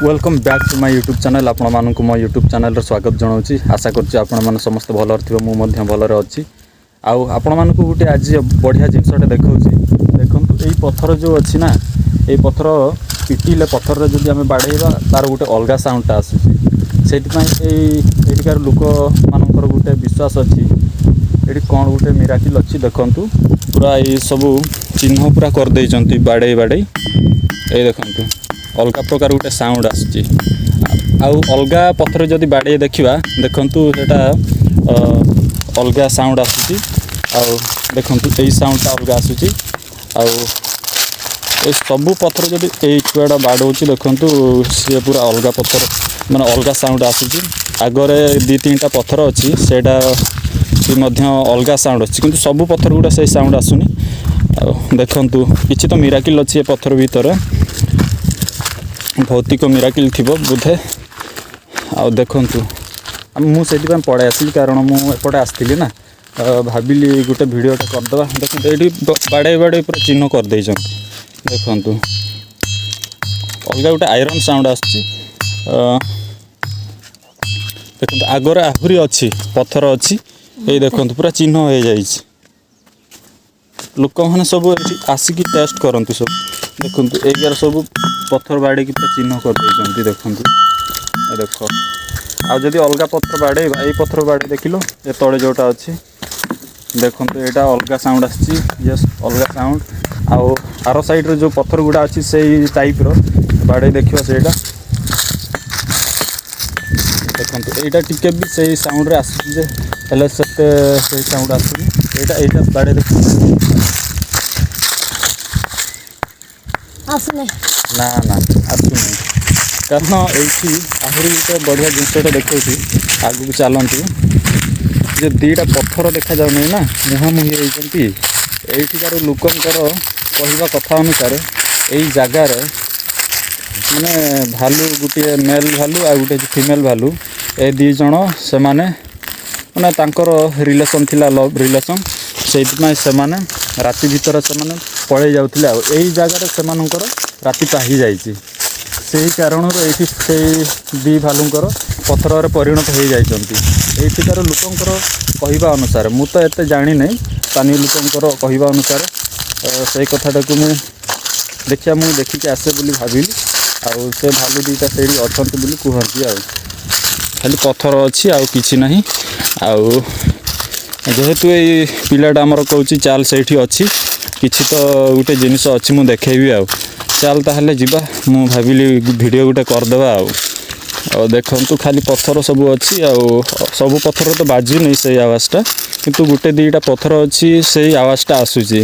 Welcome back to my YouTube channel. आपण मानक मो यूट्यूब चैनल स्वागत जनाऊँगी। आशा करुँच आपण समस्त भल थे मुझे भलर अच्छी आपण मानक गोटे आज बढ़िया जिनसटे देखा देखो यही पत्थर जो अच्छी ना ये पत्थर पिटिले पत्थर जब आम बाड़ेबा तार गोटे अलग साउंडटा आसूसीकार लोक मानकर गोटे विश्वास अच्छी ये कौन गोटे मिराकिल अच्छी देखु पूरा ये सब चिन्ह पूरा करदे बाड़े बाड़े ये देखु अलग प्रकार गोटे साउंड आसूँ अलग पत्थर जदि बाड़े देखा देखु सेटा अलग साउंड आसूँ देखु यही साउंडटा अलग आसूँ सबू पत्थर जदि यही छुआटा बाड़ौची देखु सी पूरा अलग पत्थर माने अलग साउंड आसूँ आगरे दी तीन पत्थर अच्छी सेटा सी अलग साउंड अच्छी किंतु सबू पत्थर गुड़ा से साउंड आसूनी देखु किसी तो मिराकिल अच्छी पत्थर भीतर भौतिक मिराकिल थी बोधे देखु मुझे पड़े आसली कारण मुझे आसती ना भाविली गोटे भिडटा करदे देखते ये बाड़े बाड़े पूरा चिन्ह करदे देखु अलग गोटे आयरन साउंड आसूँ देखो आगरे आहरी अच्छी पत्थर अच्छी ये देखो पूरा चिन्ह हो जाए लोक मैंने सब आसिक टेस्ट करते सब देखो एगार सब पत्थर बाड़े पूरा चिन्ह करदे देखु देख आदि अलग पत्थर बाड़े ये पत्थर बाड़े देख लो ये तले जोटा अच्छी देखो यहाँ अलग साउंड आस अलग साउंड आर साइड रे जो पत्थर गुड़ा अच्छी से टाइप रो बाड़े देखिए से देखो यहाँ टिके भी से साउंड रे आसे साउंड आसुनी यहाँ बाड़े देख ना ना आसुनी कारण ये आहरी गोटे बढ़िया जिनसटा देखा आगे चलती जो दीटा पत्थर देखा जाऊनी ना मुहांमुही होती एठार लोकंर कहवा कथा अनुसार यही जगार माने भालू गोटे मेल भालू आ गोटे फीमेल भालू ए दी जन से माने रिलेशन थिला लव रिलेशन से माने राति भीतर से माने पड़े जाउथिले यही जगार से राति पाही जाइछि से कारण ये दी भालुंकर पत्थर परिणत हो जाइछन्ति लोकंर कहवा अनुसार मु तो एते जानी नहीं स्थानीय लोकंर कहवा अनुसार से कथाटा को मु देखिया मु देखिक आसे बोली भाविली आउ से भालू दीटा से अच्छा बोली कहती खाली पत्थर अच्छी आउ किछि नहीं आउ जेहेतु ये पिलाटा आमर कहूँ चाल से अच्छी किछि तो गोटे जिनिस अच्छी मु देखेबी आउ चाल ताहले जीवा मु भाविली वीडियो गोटे करदेवा आउ देखु खाली पत्थर सब अच्छी आउ सब पत्थर तो बाजू नहीं से आवाज़टा किंतु गोटे दीटा पत्थर अच्छी से आवाज़टा आसूची